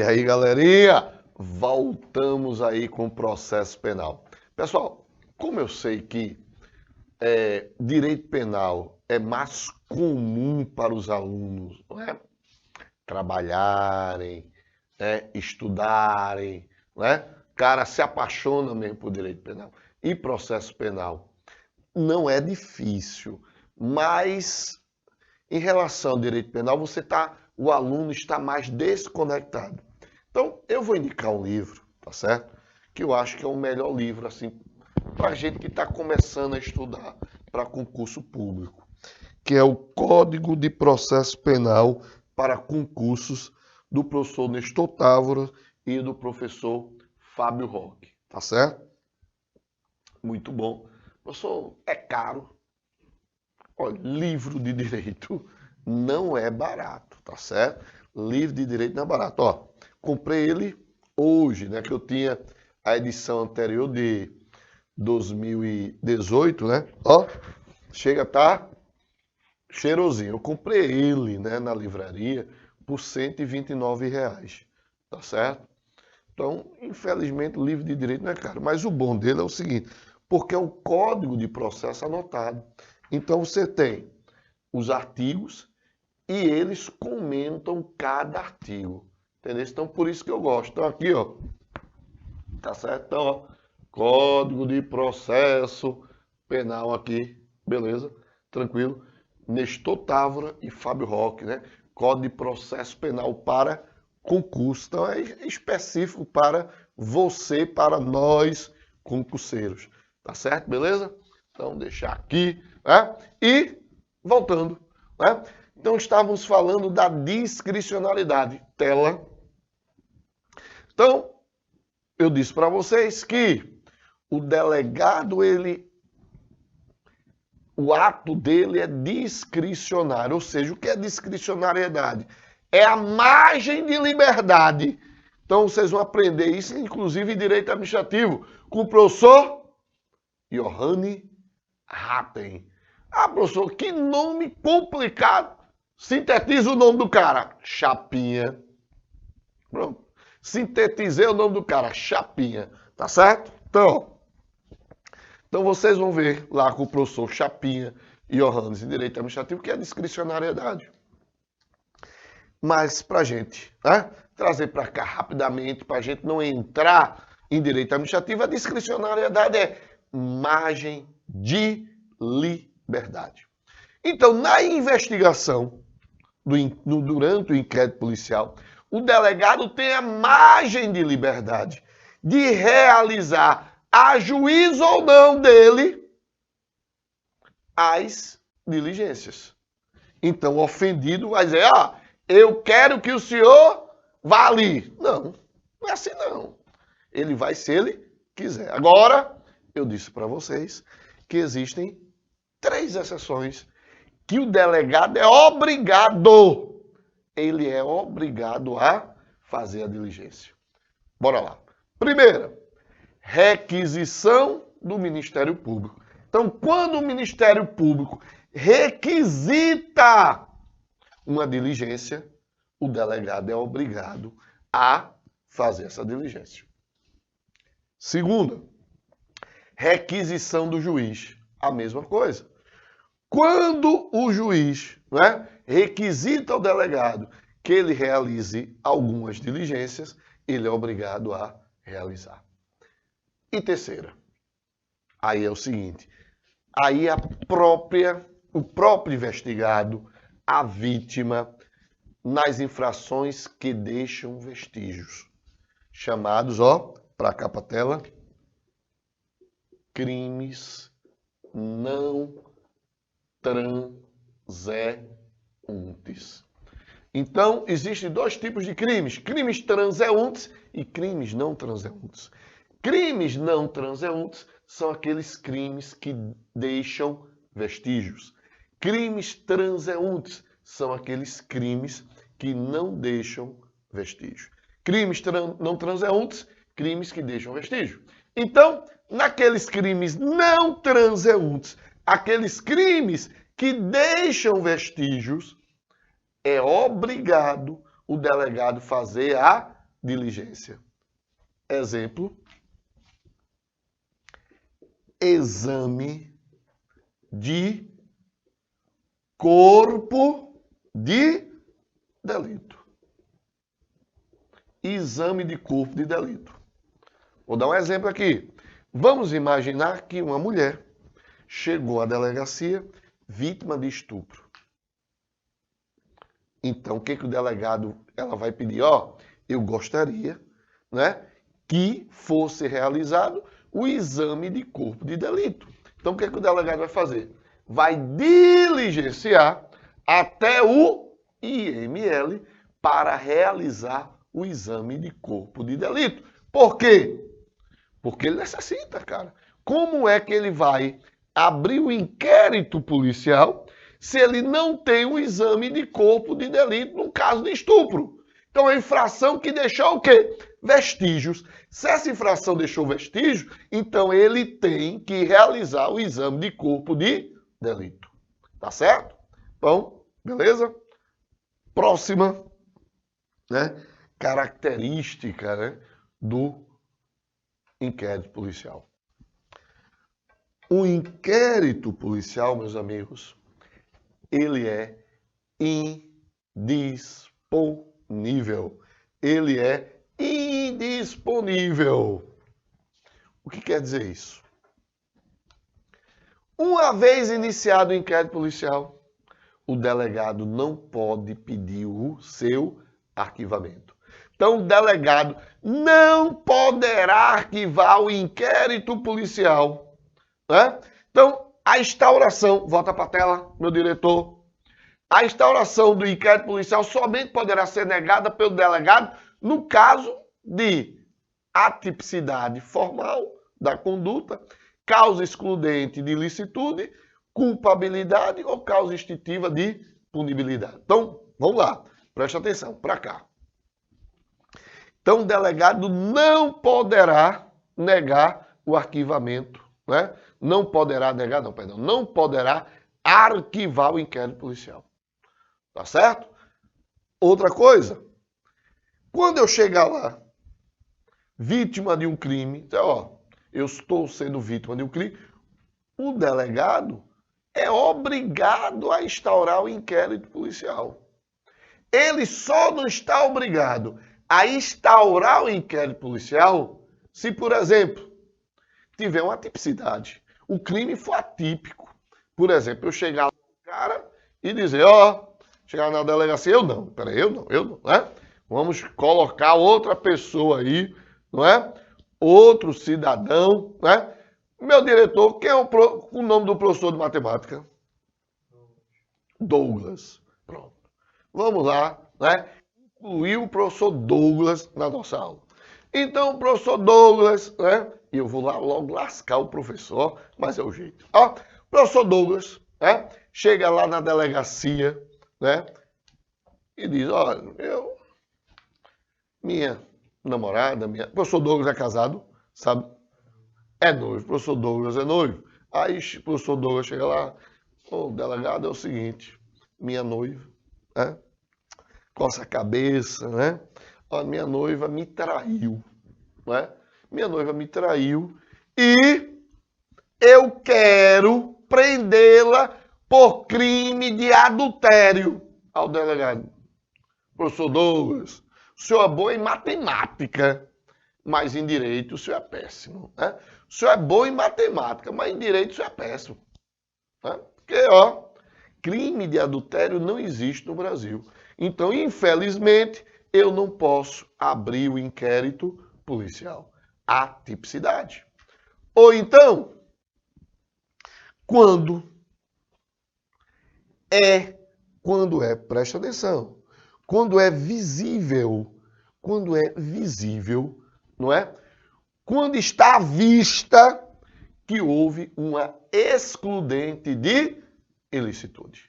E aí, galerinha, voltamos aí com o processo penal. Pessoal, como eu sei que direito penal é mais comum para os alunos, não é? Trabalharem, estudarem, não é? Cara, se apaixona mesmo por direito penal. E processo penal não é difícil, mas em relação ao direito penal, o aluno está mais desconectado. Então, eu vou indicar um livro, tá certo? Que eu acho que é o melhor livro, assim, para gente que está começando a estudar para concurso público, que é o Código de Processo Penal para Concursos, do professor Nestor Távora e do professor Fábio Roque, tá certo? Muito bom. Professor, é caro. Olha, livro de direito não é barato, tá certo? Livro de direito não é barato. Ó, comprei ele hoje, né? Que eu tinha a edição anterior de 2018, né? Ó, chega a tá cheirosinho. Eu comprei ele, né, na livraria por R$ 129, tá certo? Então, infelizmente, o livro de direito não é caro. Mas o bom dele é o seguinte, porque é o código de processo anotado. Então, você tem os artigos e eles comentam cada artigo. Entendeu? Então, por isso que eu gosto. Então, aqui, ó, tá certo? Então, ó, Código de Processo Penal aqui, beleza? Tranquilo. Nestor Távora e Fábio Roque, né? Código de Processo Penal para concurso. Então, é específico para você, para nós, concurseiros. Tá certo? Beleza? Então, deixar aqui, né? E, voltando, né? Então, estávamos falando da discricionalidade. Tela. Então, eu disse para vocês que o delegado, o ato dele é discricionário. Ou seja, o que é discricionariedade? É a margem de liberdade. Então, vocês vão aprender isso, inclusive em direito administrativo, com o professor Johanny Rappen. Ah, professor, que nome complicado. Sintetiza o nome do cara. Chapinha. Pronto. Sintetizei o nome do cara. Chapinha. Tá certo? Então vocês vão ver lá com o professor Chapinha e Johannes em Direito Administrativo, que é a discricionariedade. Mas para a gente, né, trazer para cá rapidamente, para a gente não entrar em Direito Administrativo, a discricionariedade é margem de liberdade. Então, na investigação, durante o inquérito policial, o delegado tem a margem de liberdade de realizar, a juízo ou não dele, as diligências. Então, o ofendido vai dizer, eu quero que o senhor vá ali. Não, não é assim não. Ele vai se ele quiser. Agora, eu disse para vocês que existem 3 exceções que o delegado é obrigado. Ele é obrigado a fazer a diligência. Bora lá. Primeira, requisição do Ministério Público. Então, quando o Ministério Público requisita uma diligência, o delegado é obrigado a fazer essa diligência. Segunda, requisição do juiz. A mesma coisa. Quando o juiz, né, requisita ao delegado que ele realize algumas diligências, ele é obrigado a realizar. E terceira, aí é o seguinte, aí o próprio investigado, a vítima, nas infrações que deixam vestígios, chamados, para cá para a tela, crimes não transeuntes. Então, existem 2 tipos de crimes, crimes transeuntes e crimes não transeuntes. Crimes não transeuntes são aqueles crimes que deixam vestígios. Crimes transeuntes são aqueles crimes que não deixam vestígios. Crimes não transeuntes, crimes que deixam vestígio. Então, naqueles crimes não transeuntes, aqueles crimes que deixam vestígios, é obrigado o delegado fazer a diligência. Exemplo, exame de corpo de delito. Exame de corpo de delito. Vou dar um exemplo aqui. Vamos imaginar que uma mulher chegou à delegacia vítima de estupro. Então, o que o delegado ela vai pedir? Eu gostaria, né, que fosse realizado o exame de corpo de delito. Então, o que o delegado vai fazer? Vai diligenciar até o IML para realizar o exame de corpo de delito. Por quê? Porque ele necessita, cara. Como é que ele vai abrir o inquérito policial se ele não tem o exame de corpo de delito no caso de estupro? Então, é a infração que deixou o quê? Vestígios. Se essa infração deixou vestígios, então ele tem que realizar o exame de corpo de delito. Tá certo? Bom, beleza? Próxima, né, característica, né, do inquérito policial. O inquérito policial, meus amigos, ele é indisponível. Ele é indisponível. O que quer dizer isso? Uma vez iniciado o inquérito policial, o delegado não pode pedir o seu arquivamento. Então, o delegado não poderá arquivar o inquérito policial, né? Então, a instauração, volta para a tela, meu diretor, a instauração do inquérito policial somente poderá ser negada pelo delegado no caso de atipicidade formal da conduta, causa excludente de ilicitude, culpabilidade ou causa instintiva de punibilidade. Então, vamos lá, preste atenção, para cá. Então, o delegado não poderá negar o arquivamento, né? Não poderá negar, não, perdão, não poderá arquivar o inquérito policial. Tá certo? Outra coisa, quando eu chegar lá, vítima de um crime, eu estou sendo vítima de um crime, o delegado é obrigado a instaurar o inquérito policial. Ele só não está obrigado a instaurar o inquérito policial se, por exemplo, tiver uma atipicidade. O crime for atípico. Por exemplo, eu chegar lá no cara e dizer, chegar na delegacia, eu não, né? Vamos colocar outra pessoa aí, não é? Outro cidadão, né? Meu diretor, quem é o nome do professor de matemática? Douglas. Pronto. Vamos lá, né? Incluir o professor Douglas na nossa aula. Então, o professor Douglas, né? E eu vou lá logo lascar o professor, mas é o jeito. Professor Douglas, né? Chega lá na delegacia, né? E diz, minha namorada, o professor Douglas é casado, sabe? É noivo, o professor Douglas é noivo. Aí o professor Douglas chega lá, delegado, é o seguinte, minha noiva, né? Coça a cabeça, né? Minha noiva me traiu, né? Minha noiva me traiu e eu quero prendê-la por crime de adultério. Ao delegado, professor Douglas, o senhor é bom em matemática, mas em direito o senhor é péssimo, né? O senhor é bom em matemática, mas em direito o senhor é péssimo, né? Porque, crime de adultério não existe no Brasil. Então, infelizmente, eu não posso abrir o inquérito policial. Atipicidade. Ou então, quando presta atenção, quando é visível, não é? Quando está à vista que houve uma excludente de ilicitude.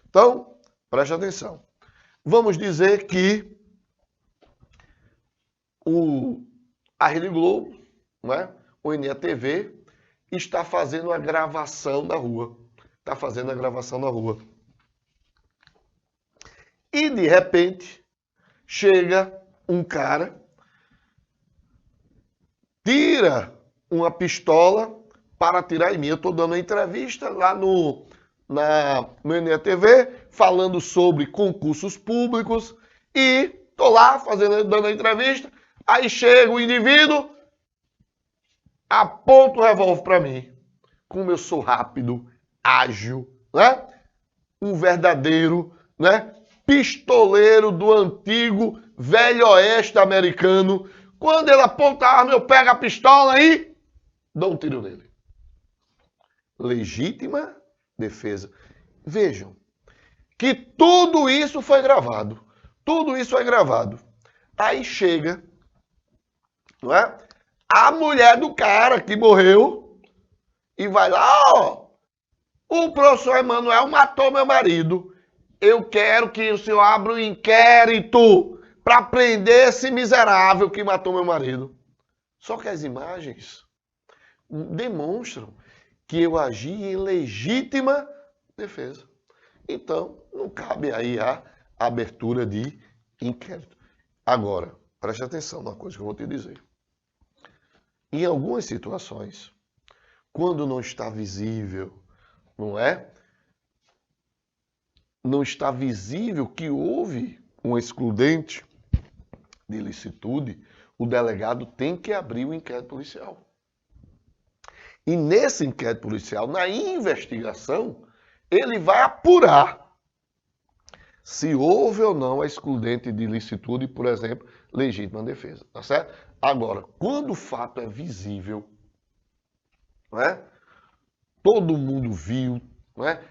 Então, preste atenção. Vamos dizer que a Rede Globo, não é? O NETV, está fazendo a gravação na rua. Está fazendo a gravação na rua. E, de repente, chega um cara tira uma pistola para atirar em mim. Eu estou dando uma entrevista lá no NTV, falando sobre concursos públicos, e estou lá dando a entrevista, aí chega o indivíduo, aponta o revólver para mim. Como eu sou rápido, ágil, né? Um verdadeiro, né, pistoleiro do antigo velho oeste americano. Quando ele aponta a arma, eu pego a pistola e dou um tiro nele. Legítima defesa. Vejam que tudo isso foi gravado. Tudo isso foi gravado. Aí chega, não é? A mulher do cara que morreu e vai lá, ó, o professor Emanuel matou meu marido. Eu quero que o senhor abra um inquérito para prender esse miserável que matou meu marido. Só que as imagens demonstram que eu agi em legítima defesa. Então, não cabe aí a abertura de inquérito. Agora, preste atenção numa coisa que eu vou te dizer. Em algumas situações, quando não está visível, não é? Não está visível que houve um excludente de ilicitude, o delegado tem que abrir o inquérito policial. E nesse inquérito policial, na investigação, ele vai apurar se houve ou não a excludente de ilicitude, por exemplo, legítima defesa, tá certo? Agora, quando o fato é visível, não é? Todo mundo viu, não é?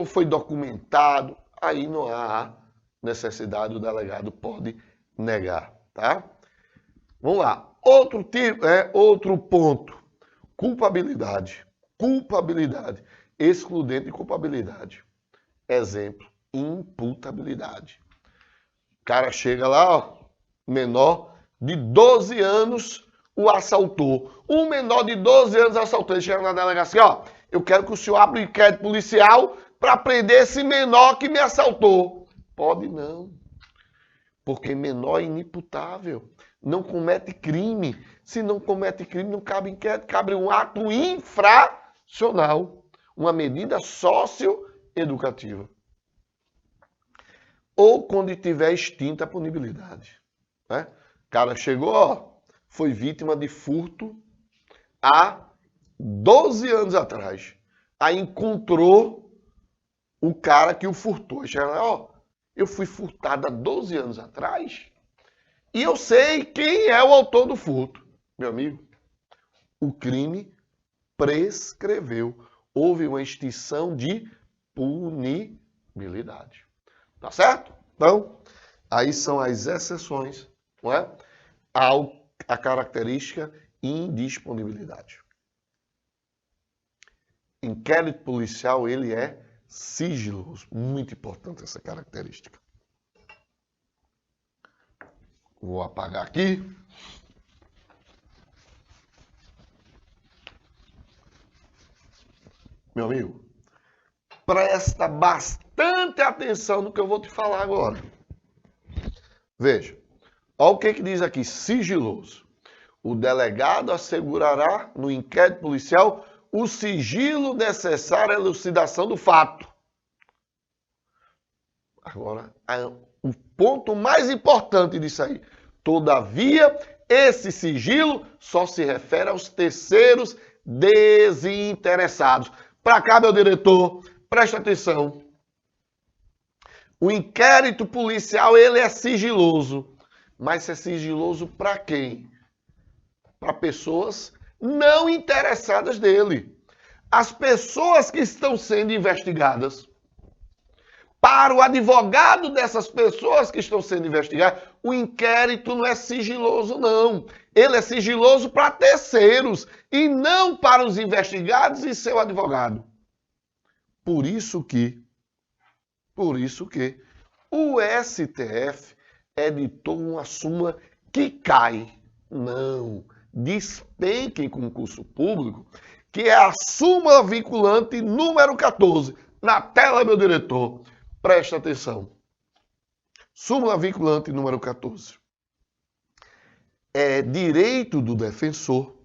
Foi documentado, aí não há necessidade, o delegado pode negar, tá? Vamos lá. Outro ponto. Culpabilidade. Culpabilidade. Excludente de culpabilidade. Exemplo, imputabilidade. O cara chega lá, ó, menor de 12 anos o assaltou. Um menor de 12 anos assaltou. Ele chega na delegacia, ó, eu quero que o senhor abra um inquérito policial para prender esse menor que me assaltou. Pode não. Porque menor é inimputável. Não comete crime. Se não comete crime, não cabe inquérito. Cabe um ato infracional. Uma medida socioeducativa. Ou quando tiver extinta a punibilidade. Né? O cara chegou, ó, foi vítima de furto há 12 anos atrás. Aí encontrou o cara que o furtou. Chega lá, ó, eu fui furtado há 12 anos atrás e eu sei quem é o autor do furto. Meu amigo, o crime prescreveu. Houve uma extinção de punibilidade. Tá certo? Então, aí são as exceções, não é? A característica indisponibilidade. Inquérito policial, ele é sigiloso. Muito importante essa característica. Vou apagar aqui. Meu amigo, presta bastante atenção no que eu vou te falar agora. Veja, olha o que diz aqui, sigiloso. O delegado assegurará no inquérito policial o sigilo necessário à elucidação do fato. Agora, o ponto mais importante disso aí. Todavia, esse sigilo só se refere aos terceiros desinteressados. Para cá, meu diretor, preste atenção. O inquérito policial, ele é sigiloso. Mas é sigiloso para quem? Para pessoas não interessadas dele. As pessoas que estão sendo investigadas. Para o advogado dessas pessoas que estão sendo investigadas, o inquérito não é sigiloso, não. Ele é sigiloso para terceiros e não para os investigados e seu advogado. Por isso que o STF editou uma súmula que cai. Não, despenca em concurso público, que é a súmula vinculante número 14. Na tela, meu diretor, presta atenção. Súmula vinculante número 14. é direito do defensor,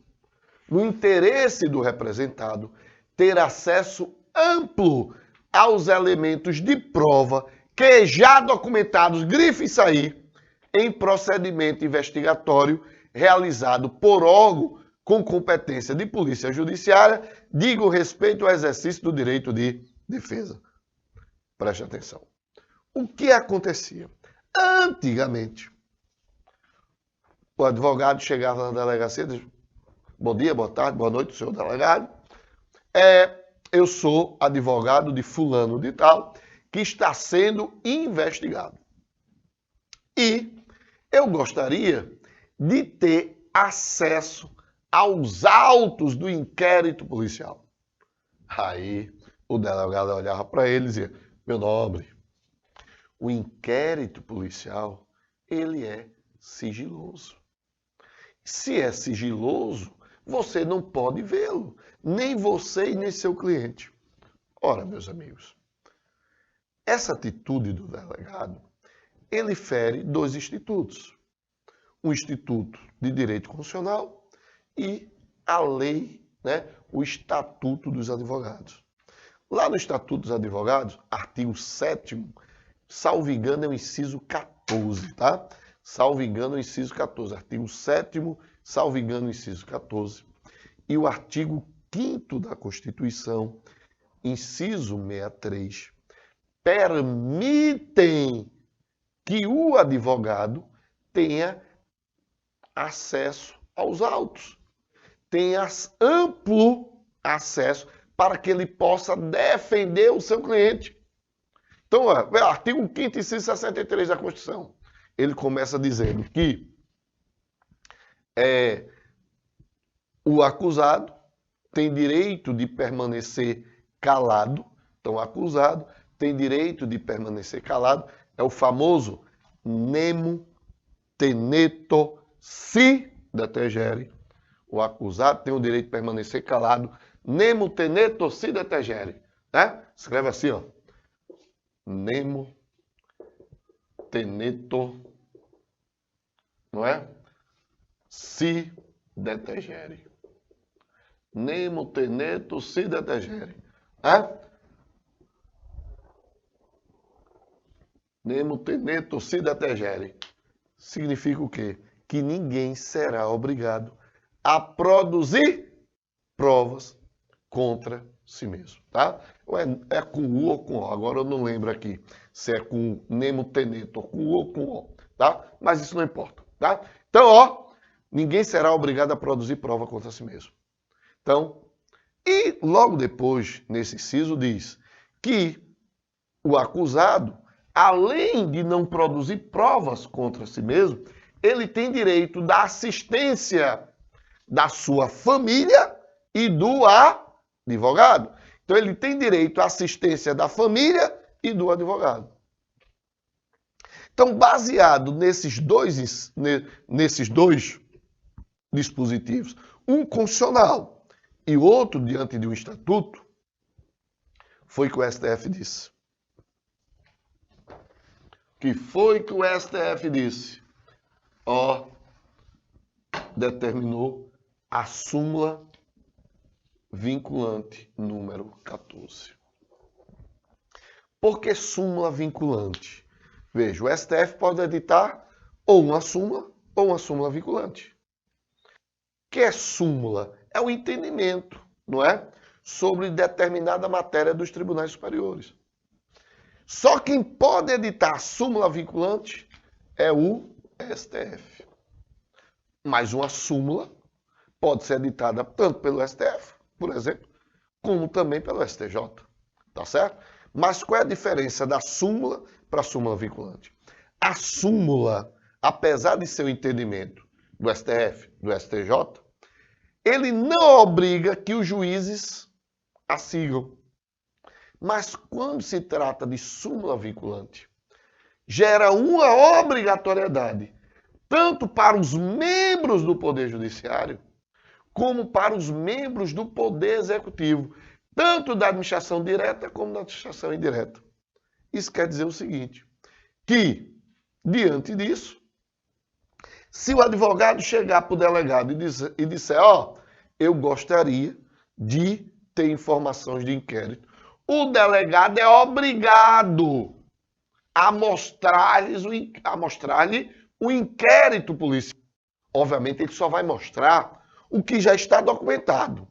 no interesse do representado, ter acesso amplo aos elementos de prova que já documentados, grife isso aí, em procedimento investigatório realizado por órgão com competência de polícia judiciária, digo respeito ao exercício do direito de defesa. Preste atenção. O que acontecia? Antigamente, o advogado chegava na delegacia e dizia: bom dia, boa tarde, boa noite, senhor delegado. Eu sou advogado de fulano de tal, que está sendo investigado. E eu gostaria de ter acesso aos autos do inquérito policial. Aí o delegado olhava para ele e dizia: meu nobre, o inquérito policial, ele é sigiloso. Se é sigiloso, você não pode vê-lo, nem você e nem seu cliente. Ora, meus amigos, essa atitude do delegado, ele fere dois institutos. O Instituto de Direito Constitucional e a lei, o Estatuto dos Advogados. Lá no Estatuto dos Advogados, artigo 7º, salvo engano, é o inciso 14, tá? Salvo engano, é o inciso 14. Artigo 7º, salvo engano, inciso 14. E o artigo 5º da Constituição, inciso 63, permitem que o advogado tenha acesso aos autos, tenha amplo acesso para que ele possa defender o seu cliente. Então, artigo 5º, inciso 63 da Constituição, ele começa dizendo que o acusado tem direito de permanecer calado. Então, o acusado tem direito de permanecer calado. É o famoso nemo tenetur si detegere. O acusado tem o direito de permanecer calado. Nemo tenetur si detegere. Escreve assim, ó. Nemo tenetur, não é? Si detegere. Nemo tenetur si detegere. Nemo tenetur si detegere. Significa o quê? Que ninguém será obrigado a produzir provas contra si mesmo, tá? É com U ou com O. Agora eu não lembro aqui se é com nemo tenetur, com U ou com O, tá? Mas isso não importa, tá? Então, ninguém será obrigado a produzir prova contra si mesmo. Então, e logo depois, nesse inciso, diz que o acusado, além de não produzir provas contra si mesmo, ele tem direito da assistência da sua família e do advogado. Então, ele tem direito à assistência da família e do advogado. Então, baseado nesses dois dispositivos, um constitucional e outro diante de um estatuto, foi que o STF disse. Que foi que o STF disse? Determinou a súmula vinculante número 14. Por que súmula vinculante? Veja, o STF pode editar ou uma súmula vinculante. O que é súmula? É o entendimento, não é? Sobre determinada matéria dos tribunais superiores. Só quem pode editar súmula vinculante é o STF. Mas uma súmula pode ser editada tanto pelo STF, por exemplo, como também pelo STJ. Tá certo? Mas qual é a diferença da súmula para a súmula vinculante? A súmula, apesar de seu entendimento do STF, do STJ, ele não obriga que os juízes a sigam. Mas quando se trata de súmula vinculante, gera uma obrigatoriedade, tanto para os membros do Poder Judiciário, como para os membros do Poder Executivo, tanto da administração direta como da administração indireta. Isso quer dizer o seguinte, que, diante disso, Se o advogado chegar para o delegado e disser, ó, eu gostaria de ter informações de inquérito, o delegado é obrigado a mostrar-lhe o inquérito policial. Obviamente, ele só vai mostrar o que já está documentado.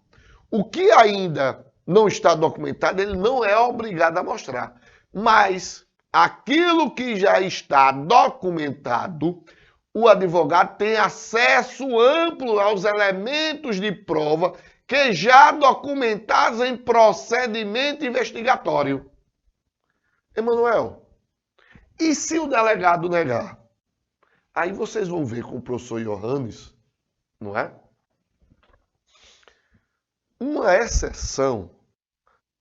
O que ainda não está documentado, ele não é obrigado a mostrar. Mas aquilo que já está documentado, o advogado tem acesso amplo aos elementos de prova que já documentados em procedimento investigatório. Emanuel, e se o delegado negar? Aí vocês vão ver com o professor Johannes, não é? Uma exceção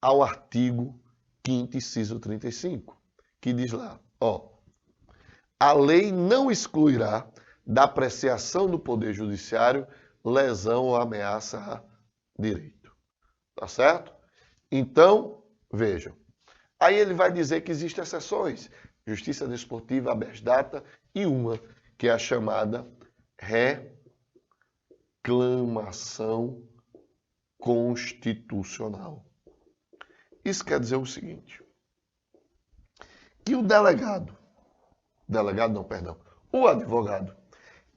ao artigo 5º, inciso 35, que diz lá, ó, a lei não excluirá da apreciação do Poder Judiciário lesão ou ameaça a direito. Tá certo? Então, vejam. Aí ele vai dizer que existem exceções. Justiça desportiva, habeas data e uma, que é a chamada reclamação constitucional. Isso quer dizer o seguinte, que o o advogado,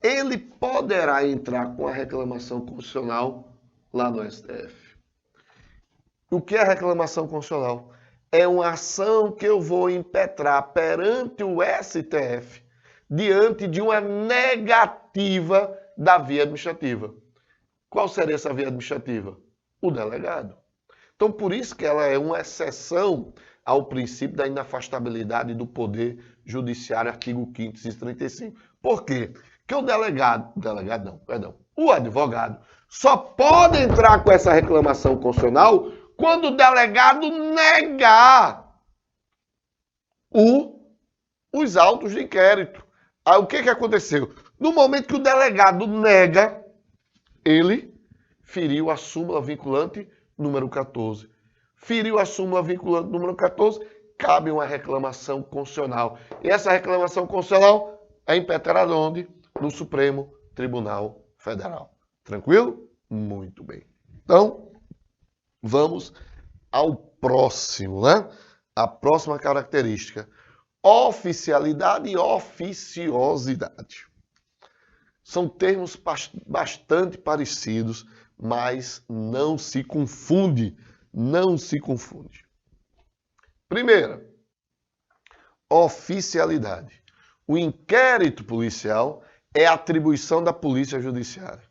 ele poderá entrar com a reclamação constitucional lá no STF. O que é reclamação constitucional? É uma ação que eu vou impetrar perante o STF diante de uma negativa da via administrativa. Qual seria essa via administrativa? O delegado. Então, por isso que ela é uma exceção ao princípio da inafastabilidade do Poder Judiciário, artigo 5º, inciso 35. Por quê? Porque o advogado só pode entrar com essa reclamação constitucional quando o delegado negar os autos de inquérito. Aí o que aconteceu? No momento que o delegado nega, ele feriu a súmula vinculante número 14. Feriu a súmula vinculante número 14, cabe uma reclamação constitucional. E essa reclamação constitucional é impetrada onde? No Supremo Tribunal Federal. Tranquilo? Muito bem. Então, vamos ao próximo, né? A próxima característica. Oficialidade e oficiosidade. São termos bastante parecidos, mas não se confunde. Não se confunde. Primeira, oficialidade. O inquérito policial é atribuição da Polícia Judiciária.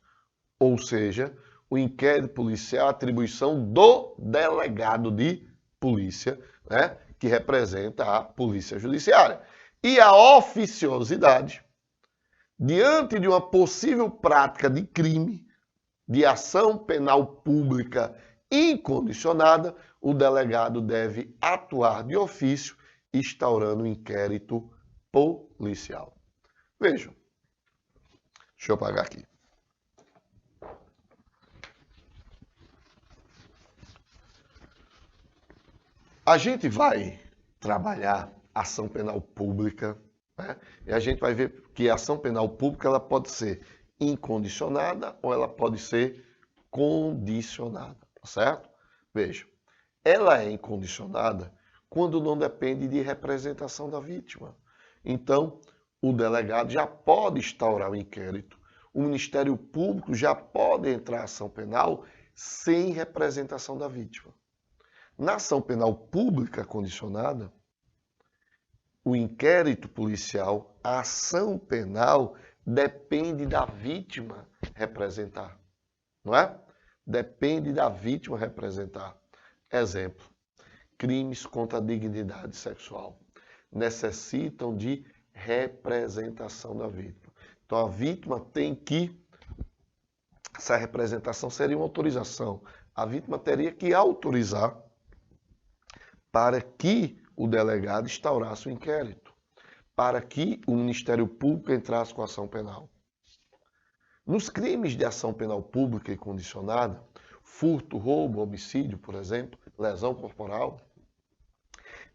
Ou seja, o inquérito policial é atribuição do delegado de polícia, né, que representa a Polícia Judiciária. E a oficiosidade, diante de uma possível prática de crime, de ação penal pública incondicionada, o delegado deve atuar de ofício, instaurando um inquérito policial. Vejam. Deixa eu apagar aqui. A gente vai trabalhar ação penal pública, né? E a gente vai ver que a ação penal pública ela pode ser incondicionada ou ela pode ser condicionada, tá certo? Veja, ela é incondicionada quando não depende de representação da vítima. Então, o delegado já pode instaurar o inquérito, o Ministério Público já pode entrar em ação penal sem representação da vítima. Na ação penal pública condicionada, o inquérito policial, a ação penal depende da vítima representar, não é? Depende da vítima representar. Exemplo, crimes contra a dignidade sexual necessitam de representação da vítima. Então a vítima tem que, essa representação seria uma autorização, a vítima teria que autorizar para que o delegado instaurasse o inquérito, para que o Ministério Público entrasse com ação penal. Nos crimes de ação penal pública e condicionada, furto, roubo, homicídio, por exemplo, lesão corporal,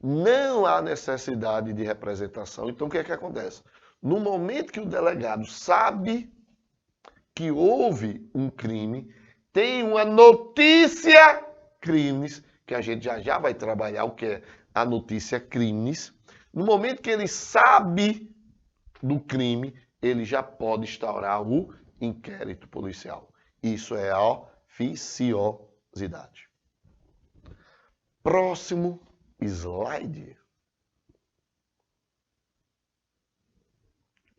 não há necessidade de representação. Então, o que é que acontece? No momento que o delegado sabe que houve um crime, tem uma notícia crimes, que a gente já vai trabalhar o que é a notícia crimes. No momento que ele sabe do crime, ele já pode instaurar o inquérito policial. Isso é a oficiosidade. Próximo slide.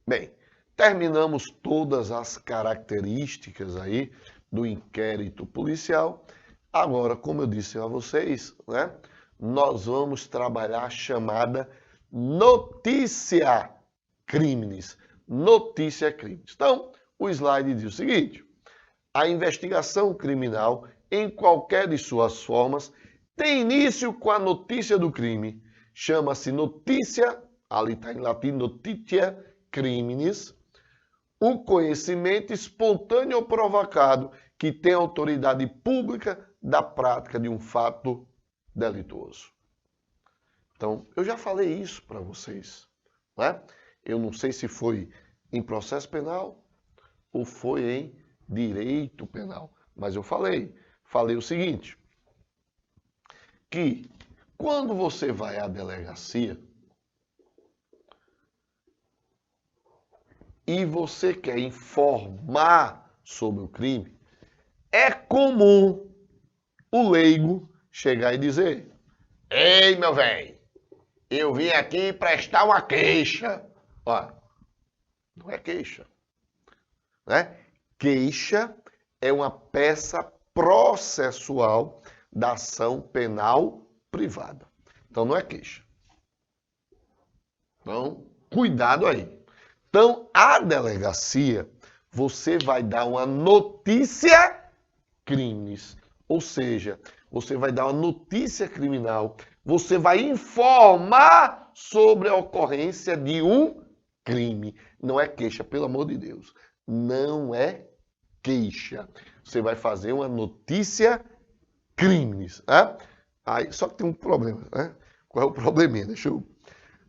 Bem, terminamos todas as características aí do inquérito policial. Agora, como eu disse a vocês, né, nós vamos trabalhar a chamada notícia crimes. Notícia crimes. Então, o slide diz o seguinte: a investigação criminal, em qualquer de suas formas, tem início com a notícia do crime. Chama-se notícia, ali está em latim, notitia criminis, o conhecimento espontâneo ou provocado que tem autoridade pública da prática de um fato delituoso. Então, eu já falei isso para vocês, né? Eu não sei se foi em processo penal ou foi em direito penal, mas eu falei o seguinte, que quando você vai à delegacia e você quer informar sobre o crime, é comum o leigo chegar e dizer: ei, meu velho, eu vim aqui prestar uma queixa. Ó, não é queixa, né? Queixa é uma peça processual da ação penal privada. Então não é queixa. Então, cuidado aí. Então, a delegacia, você vai dar uma notícia crimes. Ou seja, você vai dar uma notícia criminal. Você vai informar sobre a ocorrência de um crime. Não é queixa, pelo amor de Deus. Não é queixa. Você vai fazer uma notícia crimes. Né? Aí, só que tem um problema. Né? Qual é o probleminha? Deixa eu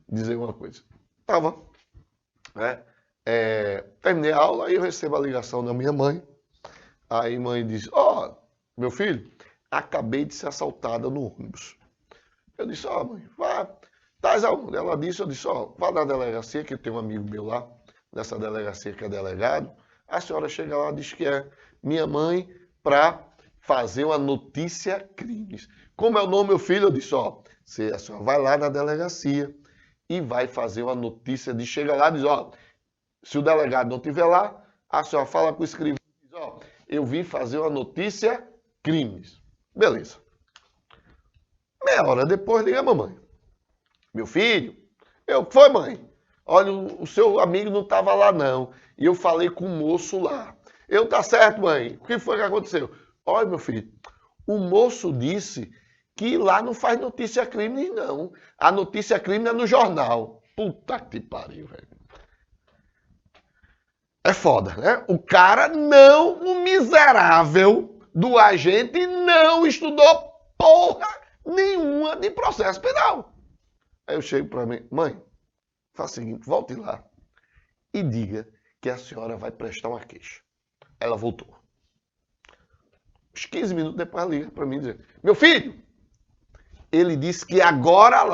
dizer uma coisa. Terminei a aula, aí eu recebo a ligação da minha mãe. Aí a mãe diz: ó, meu filho, acabei de ser assaltada no ônibus. Eu disse: ó, mãe, vá. Tais aonde? Ela disse, eu disse: ó, vá na delegacia, que tem um amigo meu lá, nessa delegacia que é delegado. A senhora chega lá e diz que é minha mãe para fazer uma notícia crimes. Como é o nome, meu filho? Eu disse: ó, a senhora vai lá na delegacia e vai fazer uma notícia de chega lá e diz: ó, se o delegado não estiver lá, a senhora fala com o escrivão e diz: ó, eu vim fazer uma notícia crimes. Beleza. Meia hora depois, liga a mamãe: meu filho, foi, mãe? Olha, o seu amigo não estava lá não. E eu falei com o moço lá. Tá certo, mãe. O que foi que aconteceu? Olha, meu filho, o moço disse que lá não faz notícia crime, não. A notícia crime é no jornal. Puta que pariu, velho. É foda, né? O cara não, o miserável do agente não estudou porra nenhuma de processo penal. Aí eu chego para mim: mãe, faz o seguinte, volte lá e diga que a senhora vai prestar uma queixa. Ela voltou. Uns 15 minutos depois ela liga para mim e diz: meu filho, ele disse que agora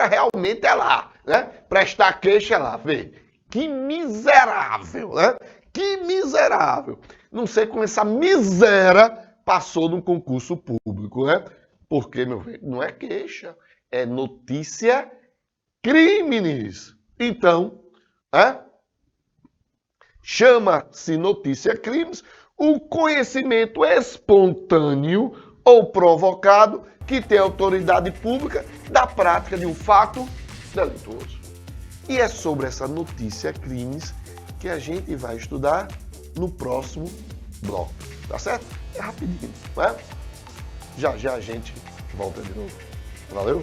realmente é lá, né? Prestar queixa é lá, vê. Que miserável, né? Que miserável. Não sei como essa miséria passou no concurso público, né? Porque, meu velho, não é queixa, é notícia crimes. Então, chama-se notícia crimes o conhecimento espontâneo ou provocado que tem autoridade pública da prática de um fato delituoso. E é sobre essa notícia crimes que a gente vai estudar no próximo bloco. Tá certo? É rapidinho, né? Já a gente volta de novo. Valeu?